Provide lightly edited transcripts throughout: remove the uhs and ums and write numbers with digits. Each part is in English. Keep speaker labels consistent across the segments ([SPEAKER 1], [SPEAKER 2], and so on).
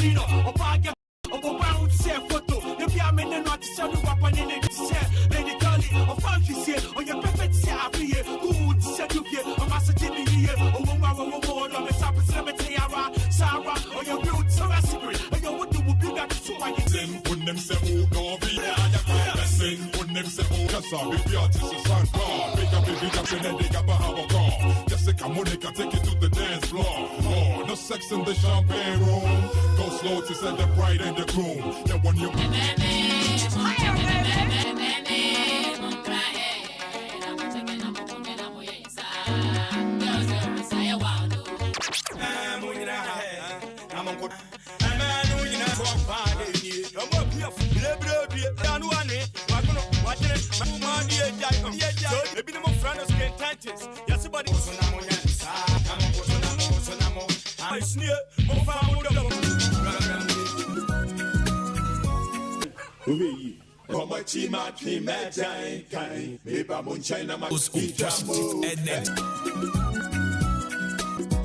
[SPEAKER 1] Dino, or Baga, or Bound, say photo. The Piamina not to sell the weapon in it, Lady Gully, or Funky here, or your perfect say up here, who would set you here, or Master Jimmy here, or Woman, or the top of Cemetery, Sarah, or your build, so that's secret, or your wood will be back to my thing. When them say, oh, no, be there, when them say, oh, that's all, the artist is on guard. Make up a big up and then they got a have a car. Jessica Monica, take it to the dance floor. Oh, no sex in the champagne room. Go slow to set the bride and the groom. Then when you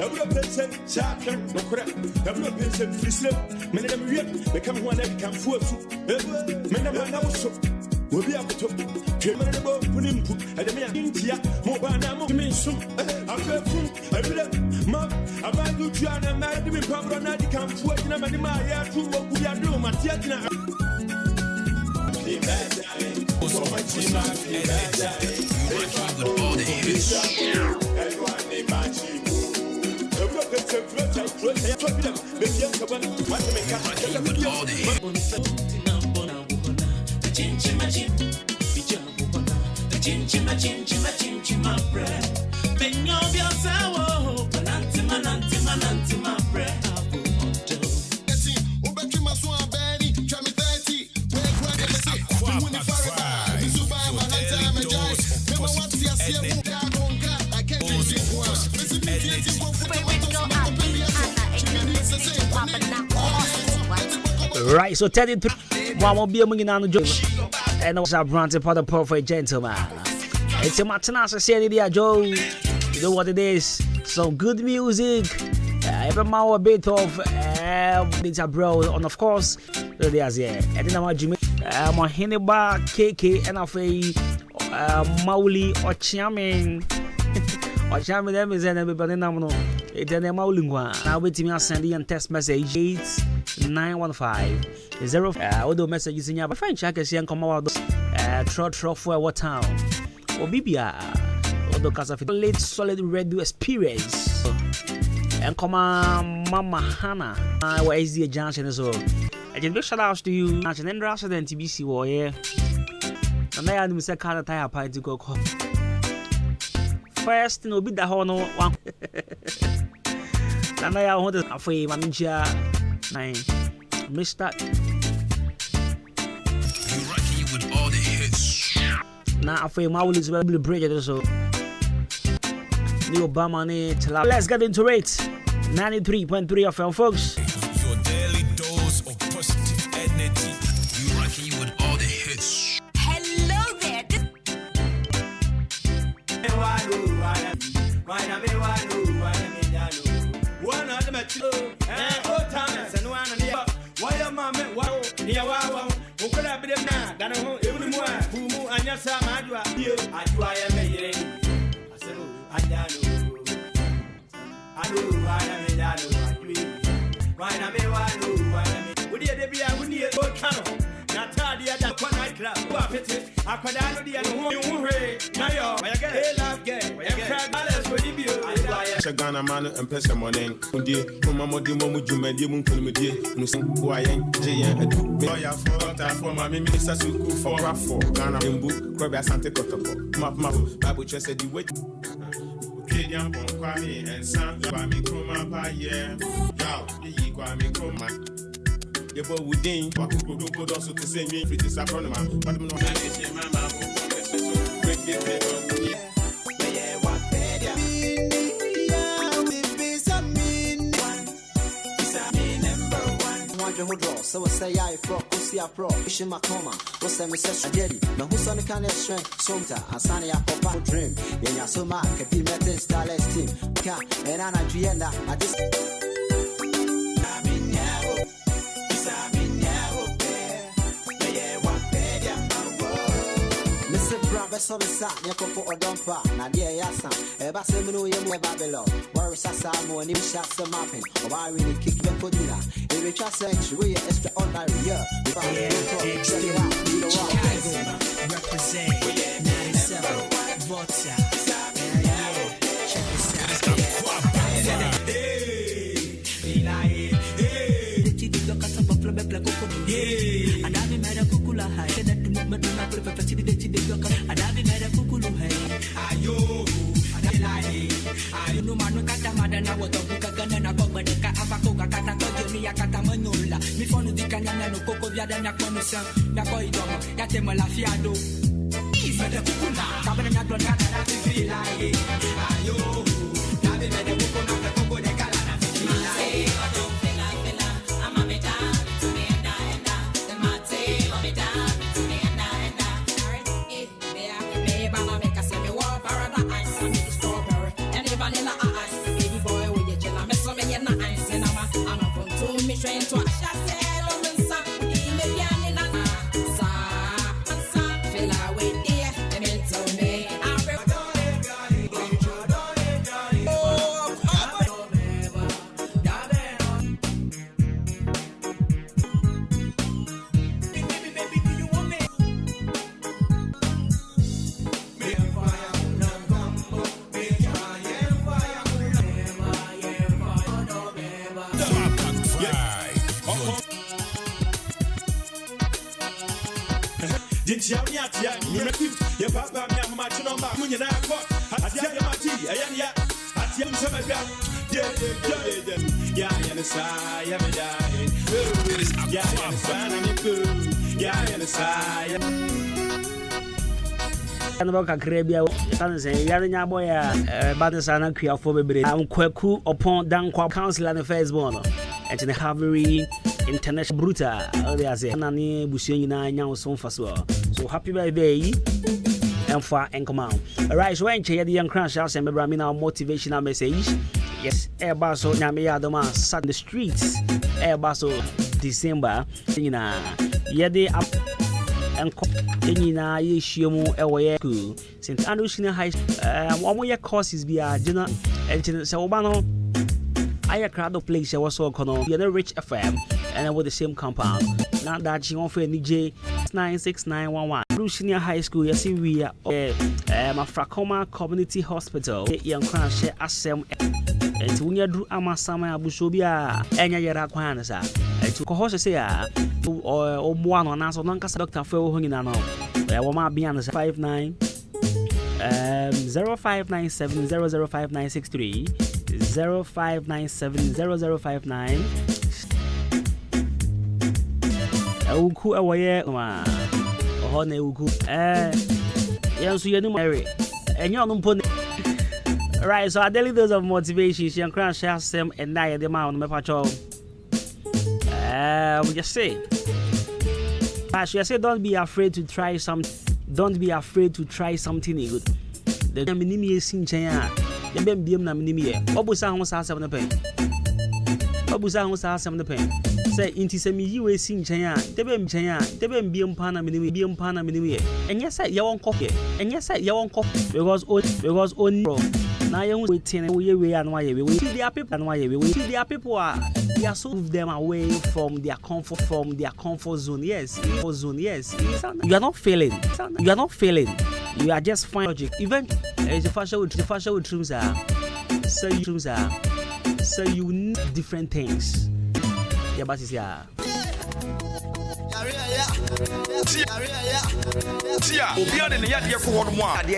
[SPEAKER 2] every person, champion, no correct. Every person, free slip. Many of them, they come one that can fool. Many of them, also will be able to pay money about putting put at the India, Mobana, Mominsu. After food, every day, Mom, about you, Tiana, married me, Pablo, Nadi, come forth, and I'm in my air, two, what we are doing, Matiana. So much in my
[SPEAKER 3] Right, so 33 one will be among an joke. And also granted for the perfect gentleman. It's a Martinez Saturday, Joe. You know what it is? Some good music. Every more a bit of Ninja Bro, and of course, there's yeah. And then I'm Jimmy, my Henneba, KK, and of a Mauli or Chairman. Or Chairman, them is everybody nominal. It's an Maulingua. Now, wait to me, I'll send you a text message 8915 0. Although messages in your French, I can see and come out trot for what town or BBR. Although, because of late solid radio experience. And come on, Mama Hannah. Where is the Johnson as well? I just big shout out to you, and then Rashad TBC warrior. And I had Mr. Carter Tire Pie to go call. First, no be the horn one. And I want to afraid manager 9. Mr.
[SPEAKER 4] You rocky with all the hits.
[SPEAKER 3] Now afraid Maul is well bridge so. New Obama need. Let's get into it. 93.3 FM, folks.
[SPEAKER 4] Your daily dose of positive energy. You rocky with all the hits.
[SPEAKER 5] Hello there.
[SPEAKER 2] Ghana man and person morning. Mama do Momu Jumedi Munkumidi, Nusin, Guayan, Jayan, and Boya for my Minister Suku for Raffo, Ghana in book, Crabia Santa Cotopo, Map, Babu said the wait. Kadian Kwame and San Kwame Kuma Paye, Yao, the Kwame Kuma. The boy would ding, what could also to say me, pretty Sapronoma, but I'm not managing my mamma. Break it.
[SPEAKER 6] So say I pro, Kusia pro, Ishimakoma, what's the message? I did it. No, who's on the kind of strength? Somta, Asania Papa dream. Yenya Soma, Kapi Metal Starless team. And Anna Gienda, I just. beso the sa, Yakopo or Dompa, Nadia Yasa, Eba Semino Yemu Babylon, Boris Sassamo, and if shots the mapping, or I really kick the Podina. If you trust century, extraordinary year, if I check it out, you know what?
[SPEAKER 5] Represent 97 Volta. Check this out.
[SPEAKER 3] Kakrebia, Yanya boy, Badasana Kia for Bebre, I'm Kwaku upon Dankwa Council and the firstborn, and in the Havery International Bruta, there's a Nani Bushina now so for so happy birthday. And for and come on. Alright, so when the young crash house and Bramina motivational message. Yes, Air Basso Namia Doma sat the streets. Air Basso December, Yadi up and Kenina Yeshimu Ewaye School. St. Andrews High one more courses be a dinner and Saubano. I crowd of place I was so called the Rich FM and with the same compound. Now that she offered DJ 96911. Senior High School, yes, we are Mafrakoma Community Hospital. Young crash asem and when you do Amasama Bushobia, and Yara Quanasa. To Kohos say, or one on us, or Nancas Dr. Phil Hunginano. I will not be on the 59 0597 005963 0597 0059. Uku awaye ma ohone uku yansu yenu mary enyo no mpone. Right, so a daily dose of motivation she and crash them and die the man me pacho we just say I say don't be afraid to try something good. The minimi is in China the bem biem na minimi obusa ho sa 7 pen obusa ho sa 7 pen. Say inti se mi yiwe si nchen a debem biem pa na minimi and yes ye won koke because only na ye waiting we and why we see their people and why we see their people are they are so move them away from their comfort zone. Yes, you are not failing, you are just fine logic. Even the fashion with trims are so you need different things. Yeah, but it's yeah.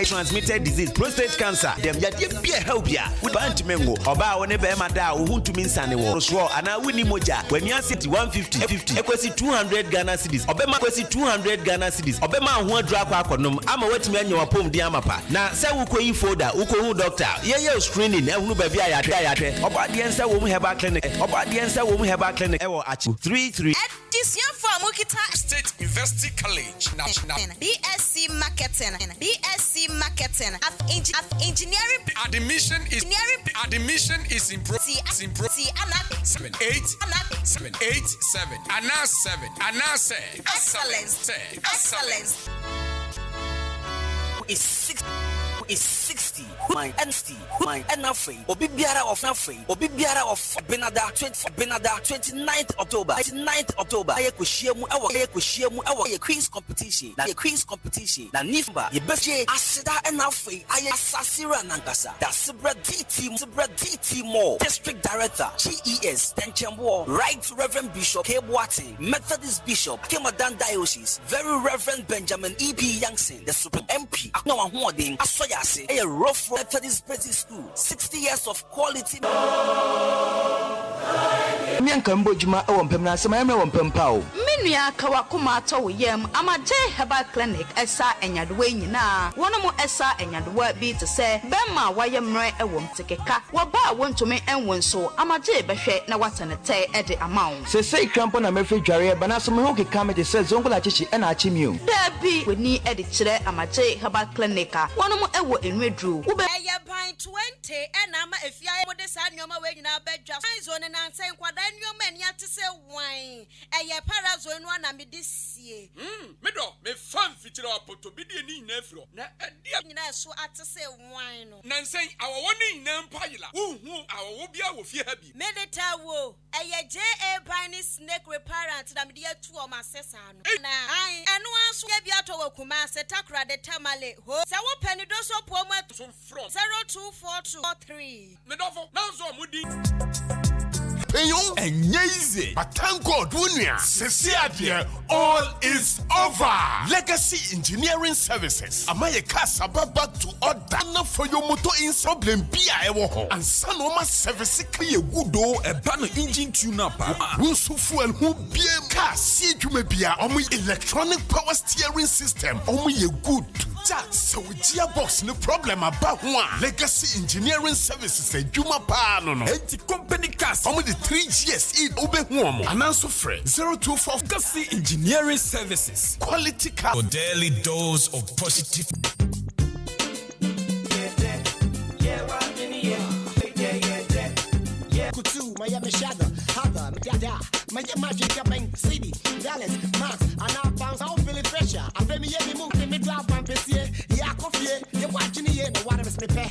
[SPEAKER 7] Transmitted disease, prostate cancer. Them ya be help ya. We bant mengo. Oba one be mada uhuntu minsane wo. So ana wini moja. When you sit 150, ekwesi 200 Ghana cedis. Obema kwesi 200 Ghana cedis. Obema ho dra kwa akonom. Ama wetimi anya wapom di amapa. Na se uko yi folder, uko hu doctor. Ye screening ehunu ba bia ya hwe. Oba de ensa wo mu heba clinic. Ewo achi 33.
[SPEAKER 8] This year for Mukita
[SPEAKER 4] State University College.
[SPEAKER 8] BSc Marketing. Of engineering.
[SPEAKER 4] Admission is in progress. 787. Excellence.
[SPEAKER 9] is 60 my NST my NFA obi biara of NFA obi biara of Benada 29th October aye kwahyiamu ewo ye quiz competition na nifba ye beshe asida NFA aye asasira nankasa da Sibra DT More District Director GES Tenchembo Right Reverend Bishop Kebwati Methodist Bishop Kemadan Diocese Very Reverend Benjamin E.B. Youngson the Supreme MP Akno Ahwodin Asoyase a rough Methodist Basic School 60 years of quality
[SPEAKER 10] Nyankambo juma ompemna sema yame wompempao
[SPEAKER 11] Menua kawakuma to yem amaje herbal clinic esa enyadowe nyina wono esa enyadowe bi te se bema wayemre ewom tekeka woba wontumi enwonso amaje behwe na watanete ede amount
[SPEAKER 10] se sei krampo na mefe dware bana so me ho keka me de se zongola chichi na achimio
[SPEAKER 11] dabi weni ede kire amaje herbal clinic wono ewo enwedru ube
[SPEAKER 8] eye ban 20 ena ama efia mode sa nyoma we nyina bedwa zone na nsen kwada nyoma eni atese wan eye parazo enu na medisie
[SPEAKER 1] medo me fan fitira opoto bidie ni nyina afiro na ade
[SPEAKER 8] nyina so atese wan no
[SPEAKER 1] na nsen awowo ni nyina mpayila uhu awowo bia wo fie ha bi
[SPEAKER 8] medeta wo eye JA Bani Snake Reparent na media tu o masesa no na enu aso ya bia to wakuma se takra de tamale ho se wo peni do so po mu
[SPEAKER 1] so from
[SPEAKER 8] 024243
[SPEAKER 1] medofo na zo mudi
[SPEAKER 12] Easy. But thank God, Wunya. All is over. Legacy Engineering Services. Amaye kasa back to order for your motor in problem bia ewo. And sanoma service kriye gudo
[SPEAKER 4] a banner engine tune-up.
[SPEAKER 12] Wunsu fuel who BM car see jume bia omu electronic power steering system omu ye good. So gearbox no problem about one. Legacy Engineering Services a juma pa no.
[SPEAKER 4] Enti company cars.
[SPEAKER 12] Omu the 3 years in ube huomo. Ananso friend 024
[SPEAKER 4] Legacy Engineering Services.
[SPEAKER 12] Quality car.
[SPEAKER 4] A daily dose of positive.
[SPEAKER 6] Kutu, Miami Shadow, Haga, Dada, my magic coming, City, Dallas, Max, and I found how feeling pressure. I feel me any move, me drop one piece, yeah, coffee, you're watching the water is me pay.